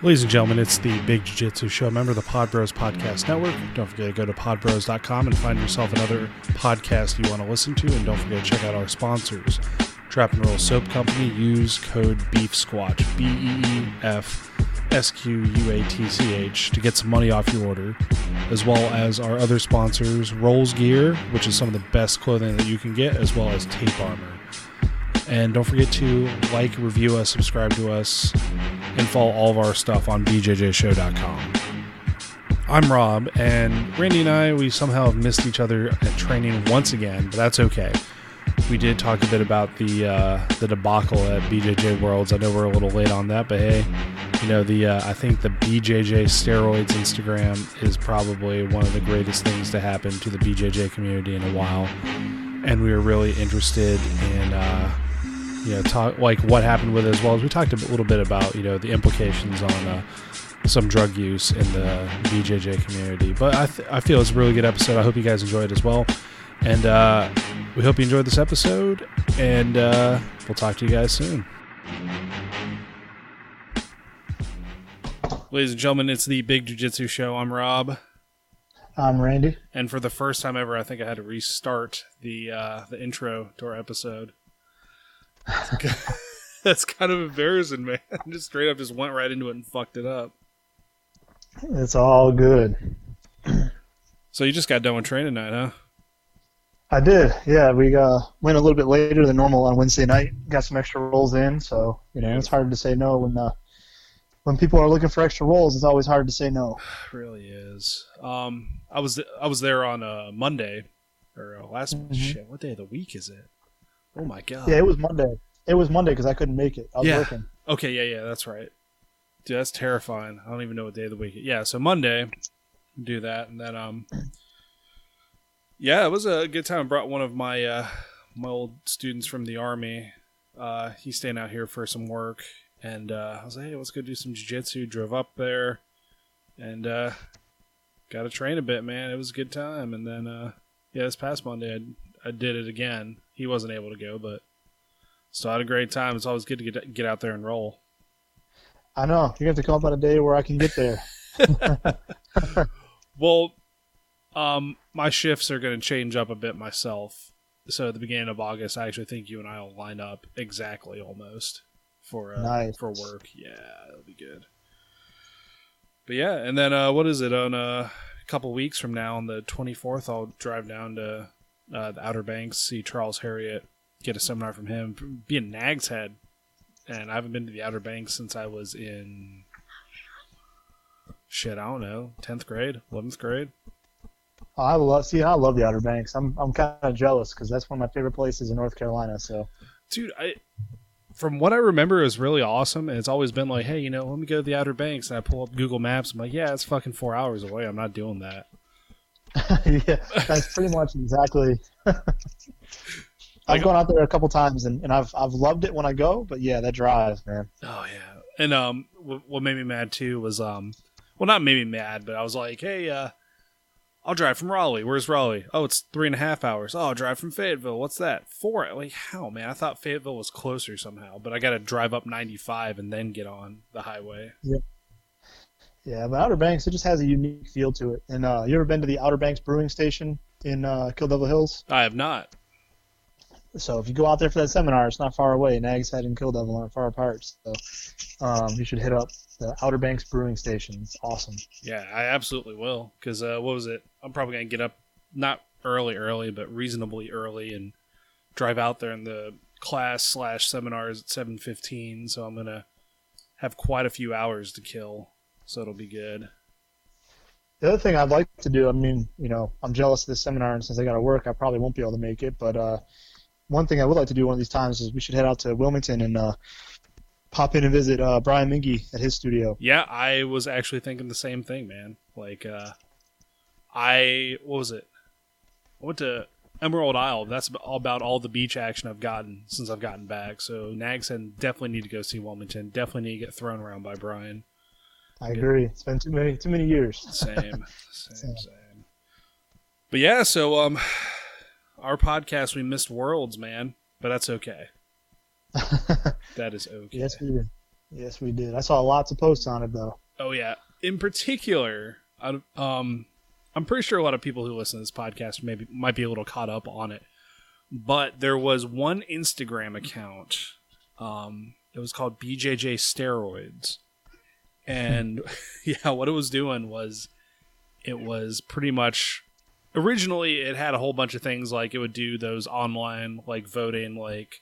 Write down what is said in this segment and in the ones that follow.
Ladies and gentlemen, it's the Big Jiu-Jitsu Show, member of the Pod Bros Podcast Network. Don't forget to go to podbros.com and find yourself another podcast you want to listen to. And don't forget to check out our sponsors. Trap and Roll Soap Company. Use code BEEFSQUATCH, BEEFSQUATCH, to get some money off your order. As well as our other sponsors, Rolls Gear, which is some of the best clothing that you can get, as well as Tape Armor. And don't forget to like, review us, subscribe to us, and follow all of our stuff on bjjshow.com. I'm Rob, and Randy and I, we somehow have missed each other at training once again, but that's okay. We did talk a bit about the debacle at BJJ Worlds. I know we're a little late on that, but hey, you know, I think the BJJ Steroids Instagram is probably one of the greatest things to happen to the BJJ community in a while, and we were really interested in talk like what happened with it, as well as we talked a little bit about, you know, the implications on some drug use in the BJJ community. But I feel it's a really good episode. I hope you guys enjoyed it as well, and we hope you enjoyed this episode, and we'll talk to you guys soon. Ladies and gentlemen, it's the Big Jiu-Jitsu Show. I'm Rob. I'm Randy. And for the first time ever, I think I had to restart the intro to our episode. That's kind of embarrassing, man. Just straight up just went right into it and fucked it up. It's all good. So you just got done with training tonight, huh? I did, yeah. We went a little bit later than normal on Wednesday night. Got some extra rolls in, so it's hard to say no when people are looking for extra rolls. It's always hard to say no. It really is. I was there on Monday or last shit. What day of the week is it? Oh my god. Yeah, it was Monday. It was Monday because I couldn't make it. I was working. Okay, yeah, that's right. Dude, that's terrifying. I don't even know what day of the week it is. Yeah, so Monday, do that, and then yeah, it was a good time. I brought one of my my old students from the Army. He's staying out here for some work, and I was like, hey, let's go do some jiu-jitsu. Drove up there, and got to train a bit, man. It was a good time. And then this past Monday, I did it again. He wasn't able to go, but still had a great time. It's always good to get out there and roll. I know. You have to come up on a day where I can get there. Well, my shifts are going to change up a bit myself. So at the beginning of August, I actually think you and I will line up exactly almost for nice. For work. Yeah, it'll be good. But yeah, and then what is it? On a couple weeks from now, on the 24th, I'll drive down to the Outer Banks, see Charles Harriott, get a seminar from him, be in Nag's Head. And I haven't been to the Outer Banks since I was in, I don't know, 10th grade, 11th grade. I love the Outer Banks. I'm kind of jealous because that's one of my favorite places in North Carolina. So, dude, from what I remember, it was really awesome, and it's always been like, hey, let me go to the Outer Banks, and I pull up Google Maps. I'm like, yeah, it's fucking 4 hours away. I'm not doing that. Yeah, that's pretty much exactly. I've gone out there a couple times, and I've loved it when I go. But yeah, that drive, man. Oh yeah, and what made me mad too was well, not made me mad, but I was like, hey, I'll drive from Raleigh. Where's Raleigh? Oh, it's 3.5 hours. Oh, I'll drive from Fayetteville. What's that? 4. Like, how, man? I thought Fayetteville was closer somehow, but I got to drive up 95 and then get on the highway. Yeah. Yeah, but Outer Banks, it just has a unique feel to it. And you ever been to the Outer Banks Brewing Station in Kill Devil Hills? I have not. So if you go out there for that seminar, it's not far away. Nag's Head and Kill Devil aren't far apart. So you should hit up the Outer Banks Brewing Station. It's awesome. Yeah, I absolutely will. Because what was it? I'm probably going to get up, not early, but reasonably early, and drive out there in the class/seminars at 7:15. So I'm going to have quite a few hours to kill. So it'll be good. The other thing I'd like to do, I mean, I'm jealous of this seminar, and since I got to work, I probably won't be able to make it. But one thing I would like to do one of these times is we should head out to Wilmington and pop in and visit Brian Mingy at his studio. Yeah, I was actually thinking the same thing, man. Like, what was it? I went to Emerald Isle. That's about all the beach action I've gotten since I've gotten back. So Nags Head, definitely need to go see Wilmington. Definitely need to get thrown around by Brian. I agree. It's been too many years. Same. But yeah, so our podcast, we missed Worlds, man, but that's okay. That is okay. Yes, we did. I saw lots of posts on it, though. Oh yeah. In particular, I'm pretty sure a lot of people who listen to this podcast might be a little caught up on it. But there was one Instagram account. It was called BJJ Steroids. And yeah, what it was doing was it was pretty much originally it had a whole bunch of things like it would do those online like voting like,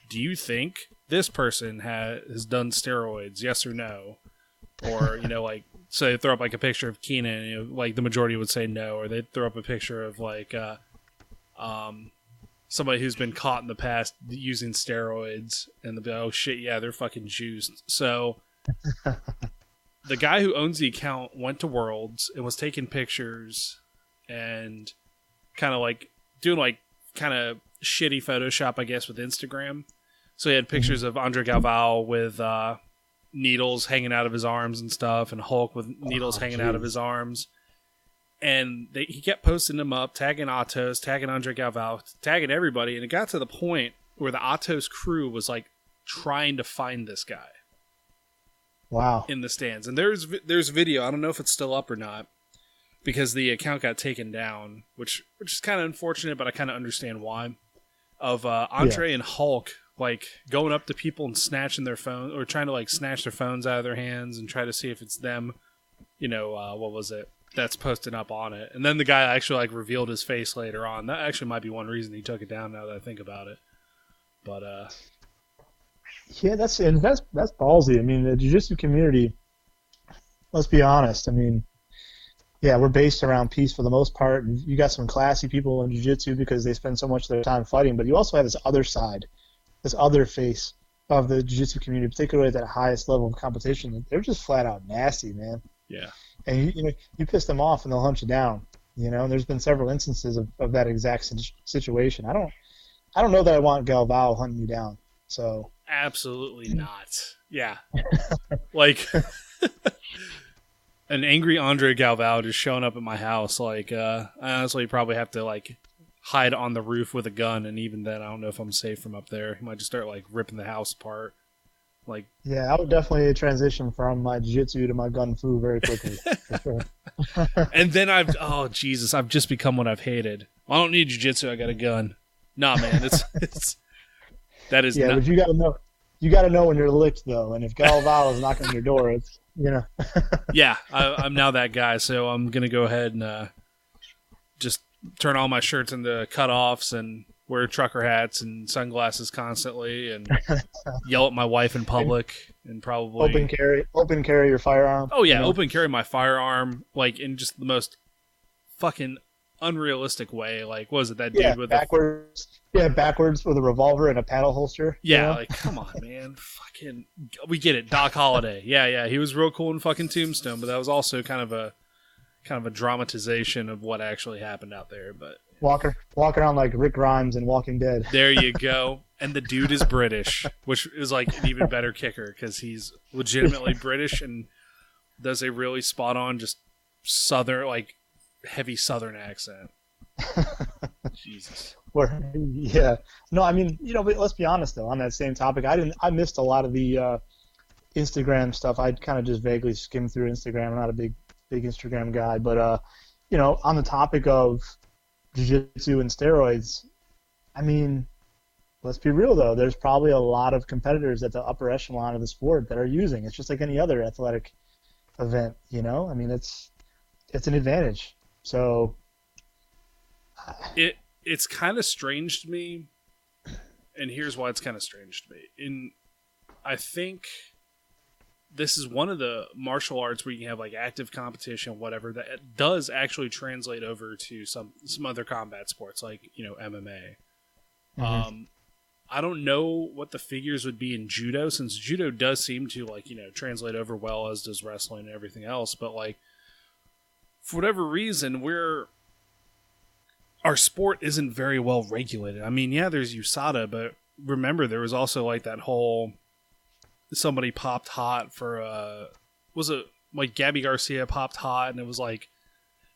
do you think this person has done steroids, yes or no? Or, like, so they throw up like a picture of Keenan, and like the majority would say no, or they'd throw up a picture of like somebody who's been caught in the past using steroids, and they'll be like, oh shit, yeah, they're fucking juiced. So the guy who owns the account went to Worlds and was taking pictures and kind of like doing like kind of shitty Photoshop, I guess, with Instagram. So he had pictures of Andre Galvao with needles hanging out of his arms and stuff, and Hulk with needles hanging out of his arms. And he kept posting them up, tagging Atos, tagging Andre Galvao, tagging everybody. And it got to the point where the Atos crew was like trying to find this guy. Wow. In the stands. And there's video. I don't know if it's still up or not, because the account got taken down, which is kind of unfortunate, but I kind of understand why. Of Andre and Hulk like going up to people and snatching their phone, or trying to like snatch their phones out of their hands and try to see if it's them. What was it? That's posted up on it. And then the guy actually like revealed his face later on. That actually might be one reason he took it down, now that I think about it. But yeah, that's ballsy. I mean, the jiu-jitsu community, let's be honest, I mean, yeah, we're based around peace for the most part. You got some classy people in jiu-jitsu because they spend so much of their time fighting, but you also have this other side, this other face of the jiu-jitsu community, particularly at that highest level of competition. They're just flat out nasty, man. Yeah. And you piss them off and they'll hunt you down. And there's been several instances of that exact situation. I don't know that I want Galvao hunting you down. So absolutely not. Yeah. Like an angry Andre Galvao just showing up at my house. Like I honestly probably have to like hide on the roof with a gun, and even then I don't know if I'm safe from up there. He might just start like ripping the house apart. Like, yeah, I would definitely transition from my jiu-jitsu to my gun fu very quickly. For sure. And then I've just become what I've hated. I don't need jiu-jitsu, I got a gun. Nah, man, it's that is yeah, not... but you gotta know when you're licked though, and if Galvao is knocking on your door, it's Yeah, I'm now that guy, so I'm gonna go ahead and just turn all my shirts into cutoffs and wear trucker hats and sunglasses constantly, and yell at my wife in public, and probably open carry your firearm. Oh yeah, open carry my firearm, like in just the most fucking unrealistic way. Like, what was it, that dude with backwards with a revolver and a paddle holster? Yeah, like come on, man, fucking, we get it, Doc Holliday. Yeah, he was real cool in fucking Tombstone, but that was also kind of a dramatization of what actually happened out there. But walking around like Rick Grimes in Walking Dead. There you go. And the dude is British, which is like an even better kicker because he's legitimately British and does a really spot on, just southern, like heavy southern accent. Jesus. Yeah. No, I mean, but let's be honest though. On that same topic, I missed a lot of the Instagram stuff. I kind of just vaguely skimmed through Instagram. I'm not a big Instagram guy, but on the topic of jiu-jitsu and steroids, I mean, let's be real though. There's probably a lot of competitors at the upper echelon of the sport that are using. It's just like any other athletic event, I mean, it's an advantage. So it's kind of strange to me, and here's why it's kind of strange to me. I think this is one of the martial arts where you can have like active competition, whatever, that does actually translate over to some other combat sports like, MMA. Mm-hmm. I don't know what the figures would be in judo, since judo does seem to like, translate over well, as does wrestling and everything else. But like, for whatever reason, our sport isn't very well regulated. I mean, yeah, there's USADA, but remember there was also like that whole somebody popped hot for was it like Gabby Garcia popped hot, and it was like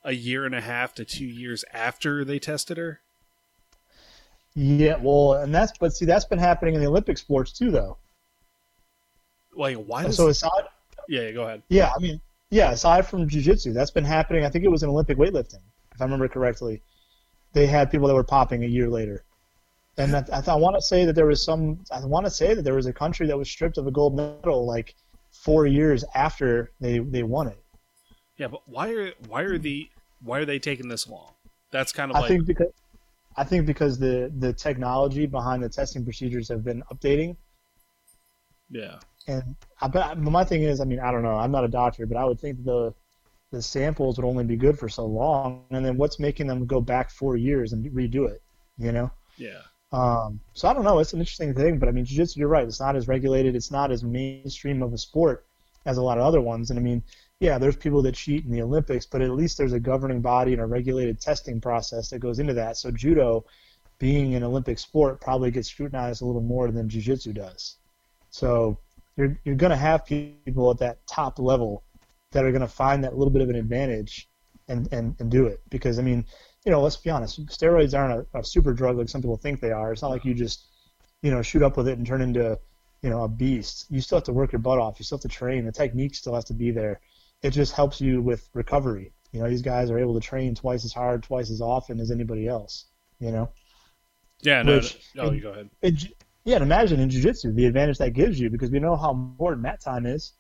a year and a half to 2 years after they tested her. Yeah, well, and that's been happening in the Olympic sports too, though. Like, why does... So aside... Yeah, go ahead. Yeah, I mean, yeah, aside from jiu-jitsu, that's been happening. I think it was in Olympic weightlifting, if I remember correctly. They had people that were popping a year later. And I want to say that there was a country that was stripped of a gold medal like 4 years after they won it. Yeah, but why are they taking this long? That's kind of I think because the technology behind the testing procedures have been updating. Yeah. And my thing is, I mean, I don't know. I'm not a doctor, but I would think the samples would only be good for so long. And then what's making them go back 4 years and redo it? You know? Yeah. So I don't know. It's an interesting thing, but I mean, jiu-jitsu, you're right. It's not as regulated. It's not as mainstream of a sport as a lot of other ones. And I mean, yeah, there's people that cheat in the Olympics, but at least there's a governing body and a regulated testing process that goes into that. So judo, being an Olympic sport, probably gets scrutinized a little more than jiu-jitsu does. So you're going to have people at that top level that are going to find that little bit of an advantage and do it. Because, I mean, you know, let's be honest, steroids aren't a super drug like some people think they are. It's not like you just, you know, shoot up with it and turn into, you know, a beast. You still have to work your butt off. You still have to train. The technique still has to be there. It just helps you with recovery. You know, these guys are able to train twice as hard, twice as often as anybody else, you know? Yeah, no, you go ahead. Yeah, and imagine in jiu-jitsu, the advantage that gives you, because we know how important that time is.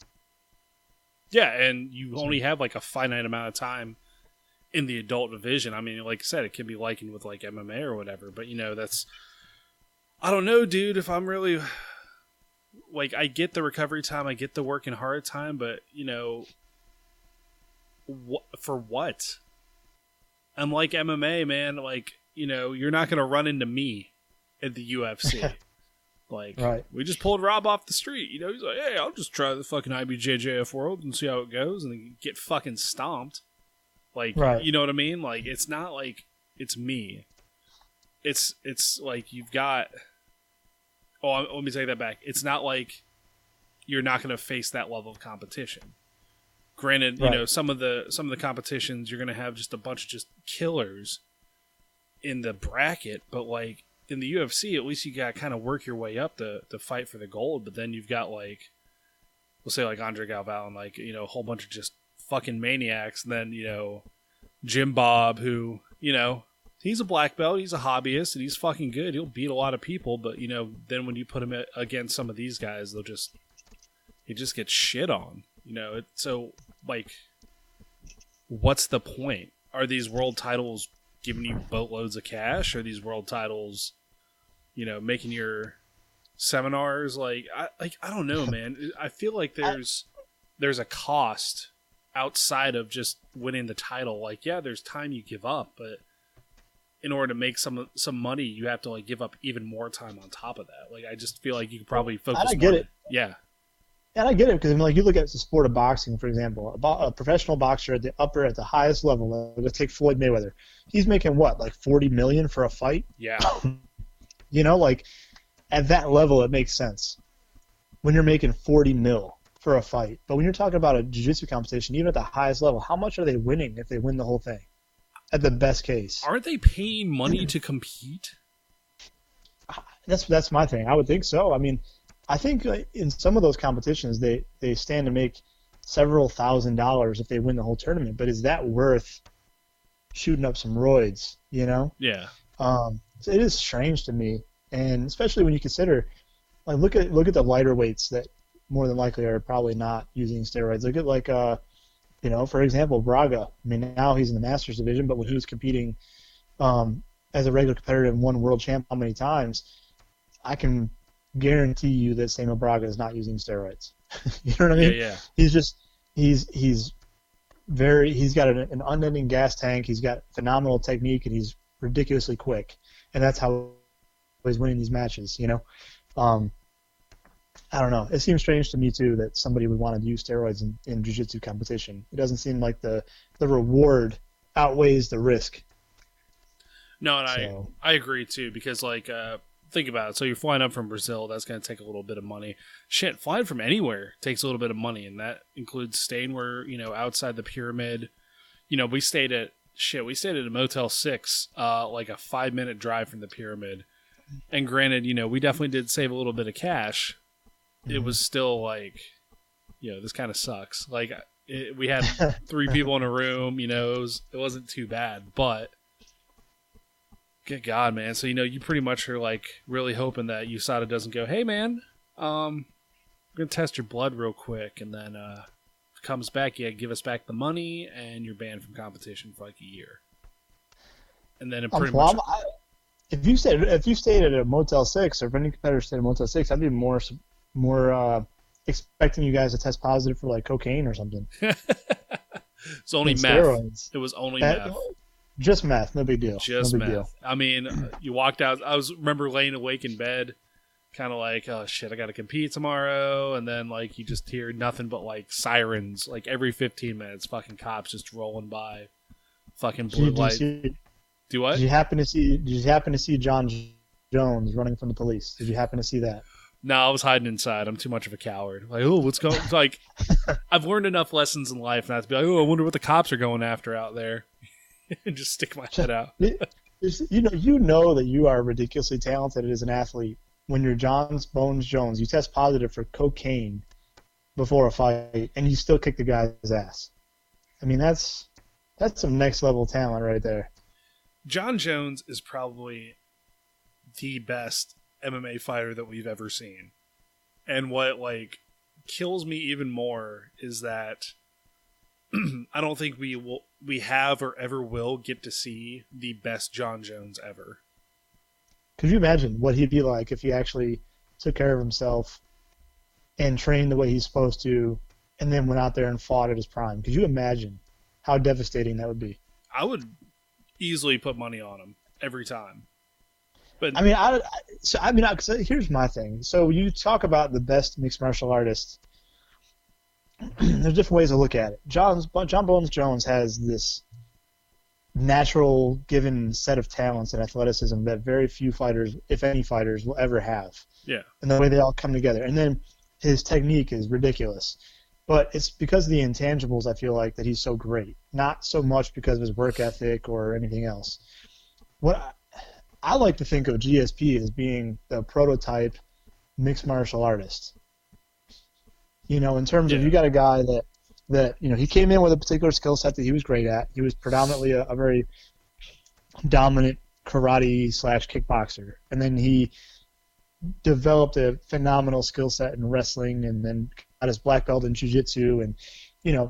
Yeah, and you only have like a finite amount of time in the adult division. I mean, like I said, it can be likened with like MMA or whatever, but you know, I don't know, dude, if I'm really, like, I get the recovery time, I get the working hard time, but you know, for what? I'm like MMA, man, like, you know, you're not going to run into me at the UFC. Like, right. We just pulled Rob off the street. You know, he's like, hey, I'll just try the fucking IBJJF world and see how it goes, and then get fucking stomped. Like, right. You know what I mean? Like, it's not like it's me. It's like you've got... Oh, let me take that back. It's not like you're not going to face that level of competition. Granted, right. You know, some of the competitions, you're going to have just a bunch of just killers in the bracket, but like, in the UFC, at least you got to kind of work your way up to fight for the gold, but then you've got, like, we'll say, like, Andre Galvao and, like, you know, a whole bunch of just fucking maniacs, and then, you know, Jim Bob, who, you know, he's a black belt, he's a hobbyist, and he's fucking good. He'll beat a lot of people, but, you know, then when you put him against some of these guys, he just gets shit on, you know? So, like, what's the point? Are these world titles giving you boatloads of cash? Are these world titles, you know, making your seminars? Like, I don't know, man. I feel like there's a cost outside of just winning the title. Like, yeah, there's time you give up, but in order to make some money, you have to, like, give up even more time on top of that. Like, I just feel like you could probably focus more. I get it. Yeah. And I get it, because, I mean, like, you look at the sport of boxing, for example, a professional boxer at the highest level, let's take Floyd Mayweather. He's making what, like $40 million for a fight? Yeah. You know, like, at that level, it makes sense when you're making $40 million for a fight. But when you're talking about a jiu-jitsu competition, even at the highest level, how much are they winning if they win the whole thing? At the best case. Aren't they paying money to compete? That's my thing. I would think so. I mean, I think in some of those competitions, they stand to make several $1,000s if they win the whole tournament. But is that worth shooting up some roids, you know? Yeah. So it is strange to me, and especially when you consider, like, look at the lighter weights that more than likely are probably not using steroids. Look at, like, you know, for example, Braga. I mean, now he's in the Masters division, but when he was competing as a regular competitor and won world champ how many times, I can guarantee you that Samuel Braga is not using steroids. You know what I mean? Yeah. He's got an unending gas tank. He's got phenomenal technique, and he's ridiculously quick. And that's how he's winning these matches, you know? I don't know. It seems strange to me, too, that somebody would want to use steroids in jiu-jitsu competition. It doesn't seem like the reward outweighs the risk. No, and So, I agree too, because like think about it. So you're flying up from Brazil, that's going to take a little bit of money. Shit, flying from anywhere takes a little bit of money, and that includes staying where, outside the pyramid. We stayed at a Motel 6, like a 5-minute drive from the pyramid. And granted, we definitely did save a little bit of cash. It was still like, this kind of sucks. Like we had 3 people in a room, it wasn't too bad, but good God, man. So, you pretty much are like really hoping that USADA doesn't go, hey man, we're going to test your blood real quick. And then, if it comes back, give us back the money and you're banned from competition for like a year. And then it pretty much. If you stayed at a Motel 6, or if any competitor stayed at a Motel 6, I'd be more expecting you guys to test positive for like cocaine or something. It's only meth. Steroids. It was only meth. Just meth, no big deal. Just no big meth. Deal. I mean, you walked out. Remember laying awake in bed, kind of like, oh shit, I got to compete tomorrow, and then like you just hear nothing but like sirens, like every 15 minutes, fucking cops just rolling by, fucking blue light. Do what? Did you happen to see John Jones running from the police? Did you happen to see that? No, I was hiding inside. I'm too much of a coward. Like, oh, what's going? Like, I've learned enough lessons in life not to be like, oh, I wonder what the cops are going after out there, and just stick my head out. You know that you are ridiculously talented as an athlete when you're John Bones Jones. You test positive for cocaine before a fight, and you still kick the guy's ass. I mean, that's some next level talent right there. John Jones is probably the best MMA fighter that we've ever seen. And what like kills me even more is that I don't think we have or ever will get to see the best John Jones ever. Could you imagine what he'd be like if he actually took care of himself and trained the way he's supposed to, and then went out there and fought at his prime? Could you imagine how devastating that would be? I would easily put money on him every time. But here's my thing. So you talk about the best mixed martial artists. There's different ways to look at it. John Bones Jones has this natural given set of talents and athleticism that very few fighters, if any fighters, will ever have. Yeah. And the way they all come together. And then his technique is ridiculous. But it's because of the intangibles, I feel like, that he's so great. Not so much because of his work ethic or anything else. What I like to think of GSP as being the prototype mixed martial artist. In terms of, you got a guy that he came in with a particular skill set that he was great at. He was predominantly a very dominant karate / kickboxer. And then he developed a phenomenal skill set in wrestling, and then got his black belt in Jiujitsu. And,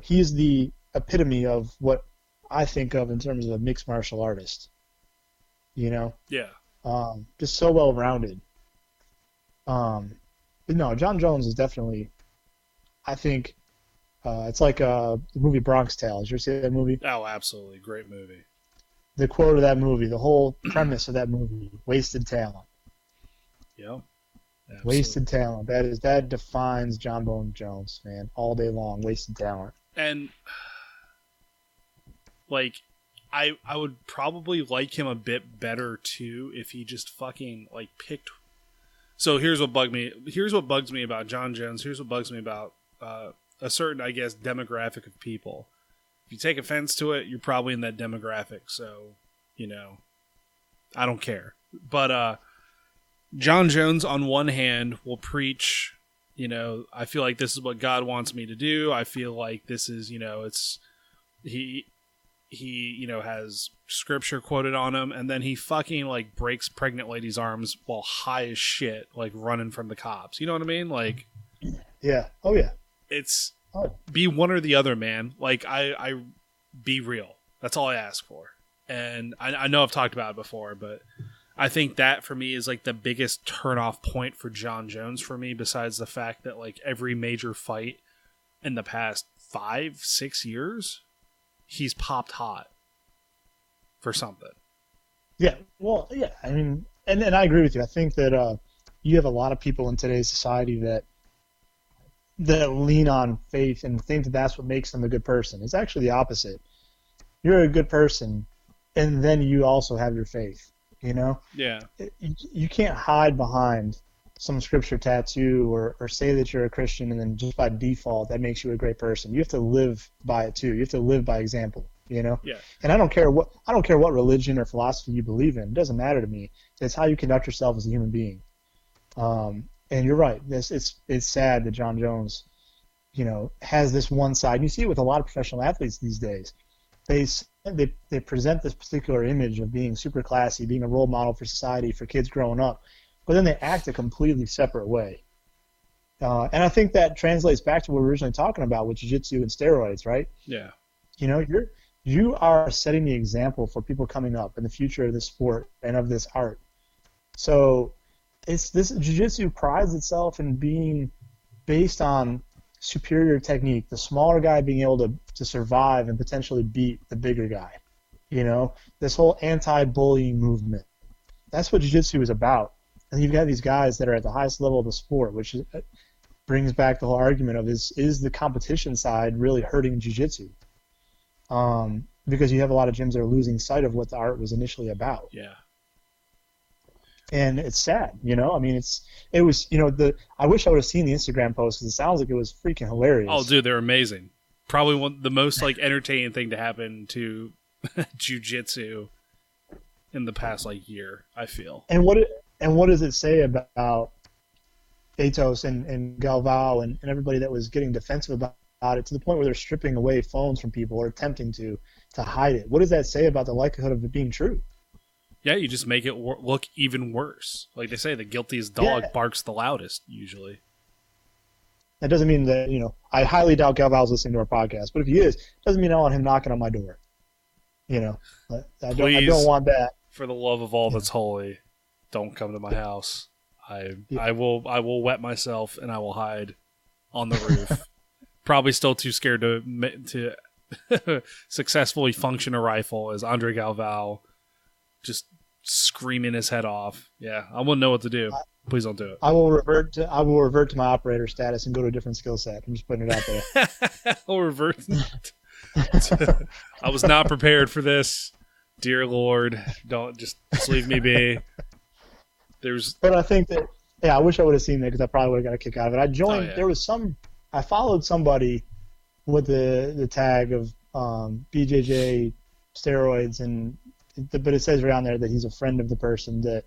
he's the epitome of what I think of in terms of a mixed martial artist. Yeah. Just so well-rounded. But no, John Jones is definitely, I think, it's like the movie Bronx Tale. Did you ever see that movie? Oh, absolutely. Great movie. The quote of that movie, the whole premise of that movie, wasted talent. Yeah. Wasted talent. That defines John Bones Jones, man, all day long. Wasted talent. And, like, I would probably like him a bit better, too, if he just fucking, like, picked... So here's what bugs me about John Jones. Here's what bugs me about a certain, I guess, demographic of people. If you take offense to it, you're probably in that demographic. So, I don't care. But John Jones, on one hand, will preach, I feel like this is what God wants me to do. I feel like this is, he has scripture quoted on him, and then he fucking, like, breaks pregnant ladies' arms while high as shit, like, running from the cops. You know what I mean? Like... Yeah. Oh, yeah. It's be one or the other, man. Like, I be real. That's all I ask for. And I know I've talked about it before, but I think that for me is like the biggest turn-off point for John Jones for me, besides the fact that like every major fight in the past 5-6 years, he's popped hot for something. Yeah. Well, yeah. I mean, and I agree with you. I think that you have a lot of people in today's society that lean on faith and think that that's what makes them a good person. It's actually the opposite. You're a good person and then you also have your faith. You know, Yeah. you can't hide behind some scripture tattoo or say that you're a Christian and then just by default that makes you a great person. You have to live by it too. You have to live by example. You know, Yeah. and I don't care what religion or philosophy you believe in. It doesn't matter to me. It's how you conduct yourself as a human being. And you're right. It's sad that John Jones, has this one side. And you see it with a lot of professional athletes these days. They present this particular image of being super classy, being a role model for society, for kids growing up, but then they act a completely separate way. And I think that translates back to what we were originally talking about with jiu-jitsu and steroids, right? Yeah. You are setting the example for people coming up in the future of this sport and of this art. So this jiu-jitsu prides itself in being based on superior technique, the smaller guy being able to survive and potentially beat the bigger guy. This whole anti-bullying movement. That's what jiu-jitsu is about. And you've got these guys that are at the highest level of the sport, which brings back the whole argument of is the competition side really hurting jiu-jitsu? Because you have a lot of gyms that are losing sight of what the art was initially about. Yeah. And it's sad, I mean, it was, I wish I would have seen the Instagram post because it sounds like it was freaking hilarious. Oh, dude, they're amazing. Probably the most entertaining thing to happen to jiu-jitsu in the past year, I feel. And what does it say about Atos and Galvao and everybody that was getting defensive about it to the point where they're stripping away phones from people or attempting to hide it? What does that say about the likelihood of it being true? Yeah, you just make it look even worse. Like they say, the guiltiest dog barks the loudest, usually. That doesn't mean that, I highly doubt Galvao's listening to our podcast, but if he is, it doesn't mean I want him knocking on my door. I don't want that. For the love of all that's holy, don't come to my house. I will wet myself and I will hide on the roof. Probably still too scared to successfully function a rifle as Andre Galvao just screaming his head off. Yeah, I wouldn't know what to do. Please don't do it. I will revert to my operator status and go to a different skill set. I'm just putting it out there. I'll revert. I was not prepared for this. Dear Lord, don't just leave me be. But I think that I wish I would have seen that because I probably would have got a kick out of it. I joined. There was I followed somebody with the tag of BJJ steroids but it says around there that he's a friend of the person that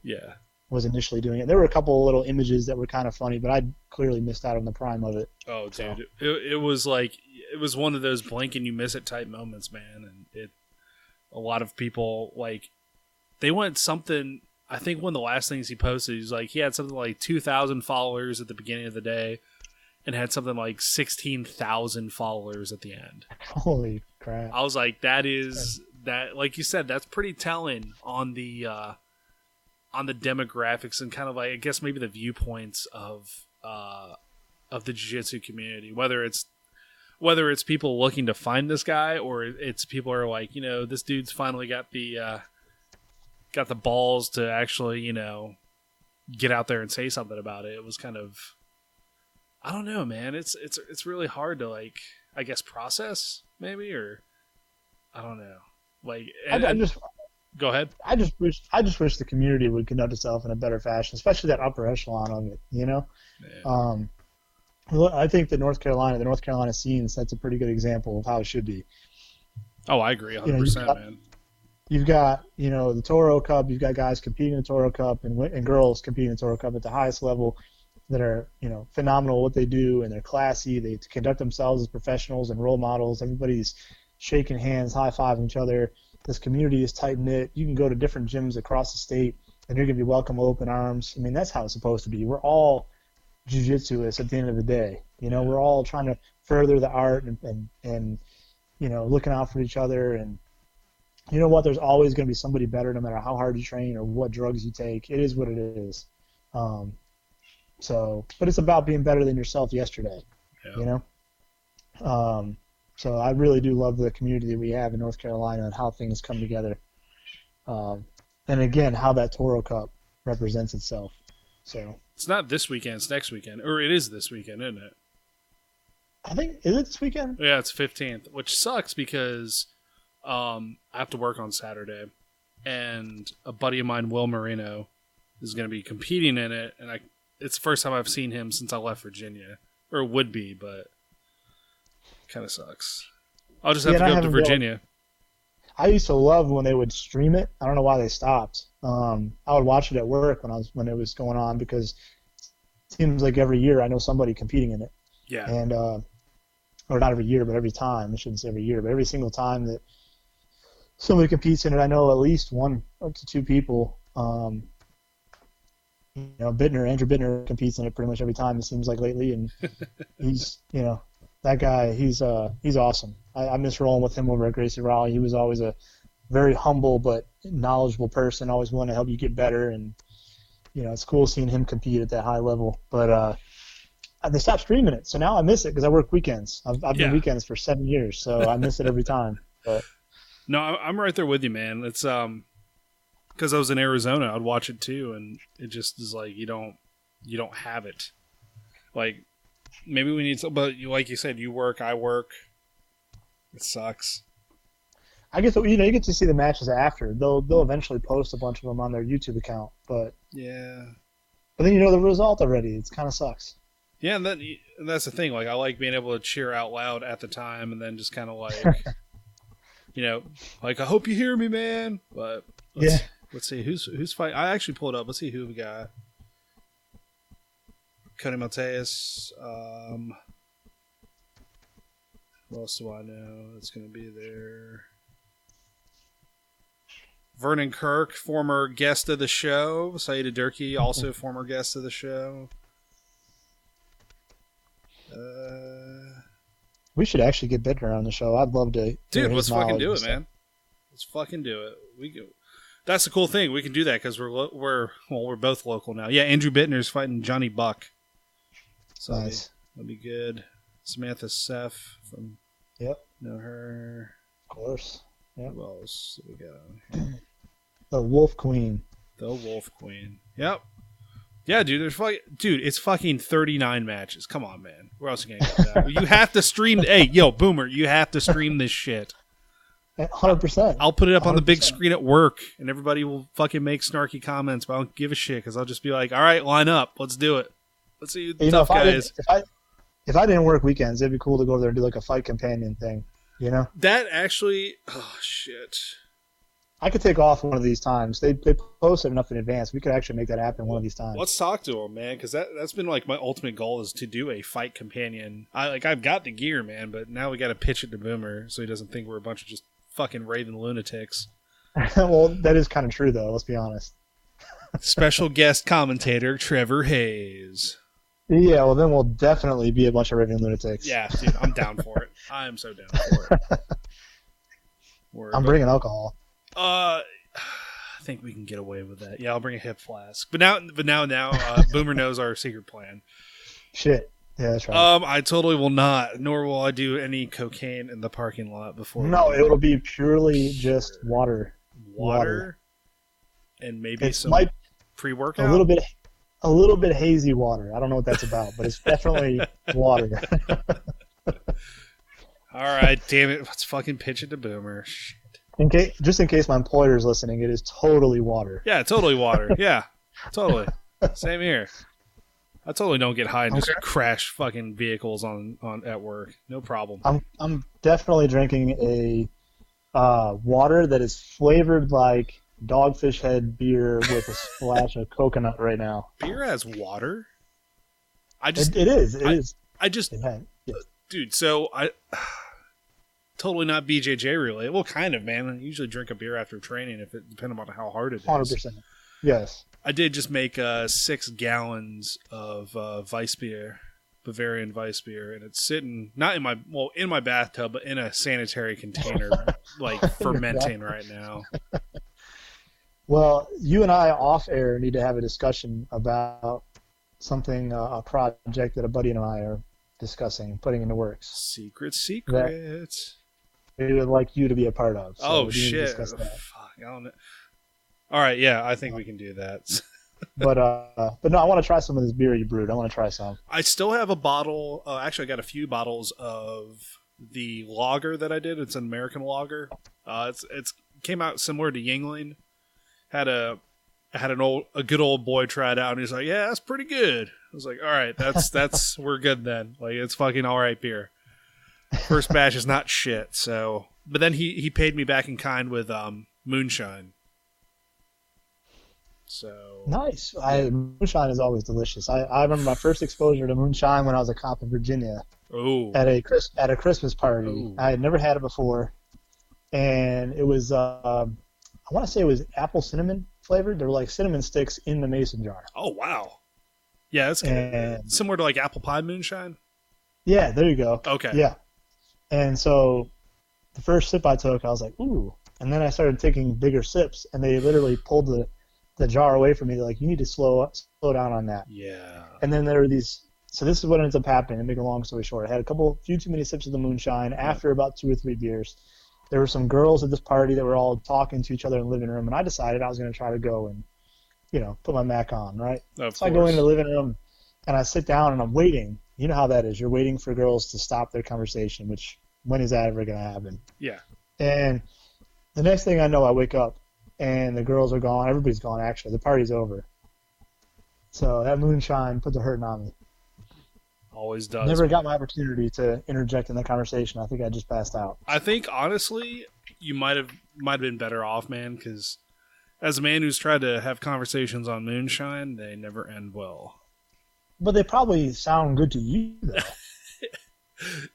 was initially doing it. There were a couple of little images that were kind of funny, but I clearly missed out on the prime of it. Oh, dude. It was it was one of those blink and you miss it type moments, man. And a lot of people, they went something, I think one of the last things he posted, he had something like 2,000 followers at the beginning of the day and had something like 16,000 followers at the end. Holy crap. I was like, that, like you said, that's pretty telling on the demographics and kind of I guess maybe the viewpoints of the jiu-jitsu community, whether it's people looking to find this guy or it's people are like, this dude's finally got the balls to actually, get out there and say something about it. It was kind of, I don't know, man. It's really hard to I guess process maybe, or I don't know. Go ahead. I just wish the community would conduct itself in a better fashion, especially that upper echelon of it. Yeah. I think the North Carolina scene sets a pretty good example of how it should be. Oh, I agree, 100%, man. You've got the Toro Cup. You've got guys competing in the Toro Cup and girls competing in the Toro Cup at the highest level that are phenomenal at what they do, and they're classy. They conduct themselves as professionals and role models. Everybody's shaking hands, high-fiving each other. This community is tight-knit. You can go to different gyms across the state, and you're going to be welcome with open arms. I mean, that's how it's supposed to be. We're all jiu-jitsuists at the end of the day. We're all trying to further the art and looking out for each other. And you know what? There's always going to be somebody better no matter how hard you train or what drugs you take. It is what it is. But it's about being better than yourself yesterday, So I really do love the community that we have in North Carolina and how things come together. And again, how that Toro Cup represents itself. So it's not this weekend, it's next weekend. Or it is this weekend, isn't it? I think, is it this weekend? Yeah, it's 15th, which sucks because I have to work on Saturday, and a buddy of mine, Will Marino, is going to be competing in it, and it's the first time I've seen him since I left Virginia, or it would be, but kind of sucks. I'll just have to go up to Virginia. I used to love when they would stream it. I don't know why they stopped. I would watch it at work when it was going on, because it seems like every year I know somebody competing in it. Yeah. And or not every year, but every time. I shouldn't say every year, but every single time that somebody competes in it, I know at least one up to two people. Andrew Bittner competes in it pretty much every time, it seems like lately, and he's, that guy, he's awesome. I miss rolling with him over at Gracie Raleigh. He was always a very humble but knowledgeable person, always willing to help you get better, and it's cool seeing him compete at that high level. But they stopped streaming it, so now I miss it because I work weekends. I've been weekends for 7 years, so I miss it every time. But no, I'm right there with you, man. It's because I was in Arizona, I'd watch it too, and it just is like you don't have it. Like maybe we need some, but like you said, you work, I work. It sucks. I guess you get to see the matches after. They'll eventually post a bunch of them on their YouTube account, but then you know the result already. It kind of sucks. Yeah, and that's the thing. Like I like being able to cheer out loud at the time, and then just kind of like, like I hope you hear me, man. But let's see who's fighting. I actually pulled up. Let's see who we got. Cody Malteus. What else do I know that's going to be there? Vernon Kirk, former guest of the show. Saida Durkee, also former guest of the show. We should actually get Bittner on the show. I'd love to. Dude, let's fucking do it, man. Let's fucking do it. That's the cool thing. We can do that because we're both local now. Yeah, Andrew Bittner's fighting Johnny Buck. So nice. That'll be good. Samantha Seff from. Yep. Know her. Of course. Yep. Who else do we got on here? The Wolf Queen. Yep. Yeah, dude. It's fucking 39 matches. Come on, man. Where else are you gonna get that? You have to stream. Hey, yo, Boomer, you have to stream this shit. 100%. I'll put it up on the big screen at work, and everybody will fucking make snarky comments, but I don't give a shit because I'll just be like, all right, line up. Let's do it. Let's see who the tough guy is. If I didn't work weekends, it'd be cool to go over there and do like a fight companion thing, That actually, oh, shit. I could take off one of these times. They posted enough in advance. We could actually make that happen one of these times. Let's talk to him, man, because that's been like my ultimate goal is to do a fight companion. I've got the gear, man, but now we got to pitch it to Boomer so he doesn't think we're a bunch of just fucking raving lunatics. Well, that is kind of true, though. Let's be honest. Special guest commentator Trevor Hayes. Yeah, well, then we'll definitely be a bunch of raving lunatics. Yeah, dude, I'm down for it. I am so down for it. I'm bringing alcohol. I think we can get away with that. Yeah, I'll bring a hip flask. But now, Boomer knows our secret plan. Shit. Yeah, that's right. I totally will not, nor will I do any cocaine in the parking lot before. No, it will be purely just water. Water? And maybe some pre-workout? A little bit hazy water. I don't know what that's about, but it's definitely water. All right, damn it. Let's fucking pitch it to Boomer. Shit. Just in case my employer is listening, it is totally water. Yeah, totally water. Yeah, totally. Same here. I totally don't get high and just crash fucking vehicles on at work. No problem. I'm definitely drinking a water that is flavored like Dogfish Head beer with a splash of coconut right now. Beer has water? It is. Dude, so I totally not BJJ related. Well, kind of, man. I usually drink a beer after training depending on how hard it is. 100%. Yes. I did just make 6 gallons of Weissbier, Bavarian Weissbier, and it's sitting not in my bathtub, but in a sanitary container, like fermenting right now. Well, you and I off air need to have a discussion about something, a project that a buddy and I are discussing, putting into works. Secret. We would like you to be a part of. So shit! Fuck, I don't know. All right, yeah, I think we can do that. but no, I want to try some of this beer you brewed. I want to try some. I still have a bottle. Actually, I got a few bottles of the lager that I did. It's an American lager. It's came out similar to Yingling. Had a good old boy try it out, and he's like, "Yeah, that's pretty good." I was like, "All right, that's we're good then. Like, it's fucking all right beer." First batch is not shit. So, but then he paid me back in kind with moonshine. So nice. Moonshine is always delicious. I remember my first exposure to moonshine when I was a cop in Virginia. Oh. At a Christmas party. Ooh. I had never had it before, and it was I want to say it was apple cinnamon flavored. There were like cinnamon sticks in the mason jar. Oh wow. Yeah, that's similar to like apple pie moonshine. Yeah, there you go. Okay. Yeah. And so the first sip I took, I was like, ooh. And then I started taking bigger sips, and they literally pulled the jar away from me. They're like, you need to slow down on that. Yeah. And then there were these. So this is what ends up happening. To make a long story short, I had a few too many sips of the moonshine. After about 2 or 3 beers, there were some girls at this party that were all talking to each other in the living room, and I decided I was going to try to go and, put my Mac on, right? So I go into the living room, and I sit down, and I'm waiting. You know how that is. You're waiting for girls to stop their conversation, which, when is that ever going to happen? Yeah. And the next thing I know, I wake up, and the girls are gone. Everybody's gone, actually. The party's over. So that moonshine put the hurting on me. Always does. Never got my opportunity to interject in the conversation. I think I just passed out. I think, honestly, you might have been better off, man, because as a man who's tried to have conversations on moonshine, they never end well. But they probably sound good to you, though.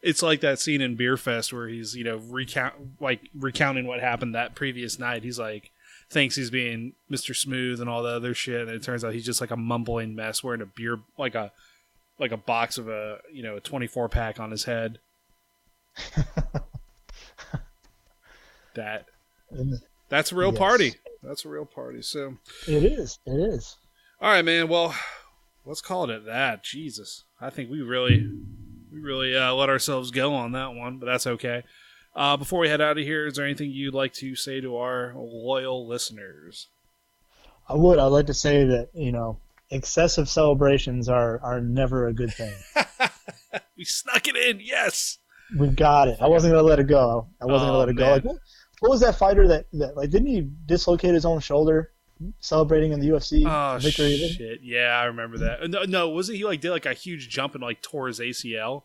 It's like that scene in Beer Fest where he's, recounting what happened that previous night. He's like, thinks he's being Mr. Smooth and all the other shit, and it turns out he's just like a mumbling mess wearing a beer, like a box of a 24 pack on his head. That's a real party. That's a real party. So it is. All right, man. Well, let's call it at that. Jesus, I think we really let ourselves go on that one, but that's okay. Before we head out of here, is there anything you'd like to say to our loyal listeners? I'd like to say that, excessive celebrations are never a good thing. We snuck it in, yes. We got it. I wasn't going to let it go. Like, what was that fighter that didn't he dislocate his own shoulder celebrating in the UFC victory? Shit. Yeah, I remember that. No, wasn't he did a huge jump and tore his ACL?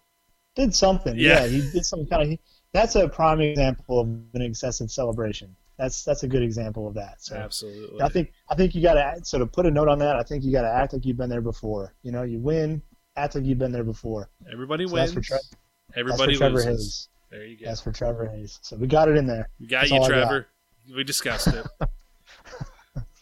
Did something. Yeah, he did some kind of. That's a prime example of an excessive celebration. That's a good example of that. So absolutely. I think you got to sort of put a note on that. I think you got to act like you've been there before. You win, act like you've been there before. Everybody wins. Everybody Trevor loses. Hayes. There you go. That's for Trevor Hayes. So we got it in there. We got you, Trevor. We discussed it. All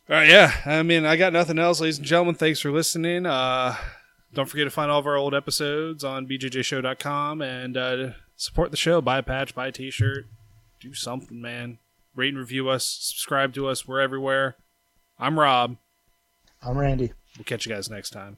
right, yeah. I mean, I got nothing else, ladies and gentlemen. Thanks for listening. Don't forget to find all of our old episodes on bjjshow.com and support the show. Buy a patch, buy a t-shirt. Do something, man. Rate and review us. Subscribe to us. We're everywhere. I'm Rob. I'm Randy. We'll catch you guys next time.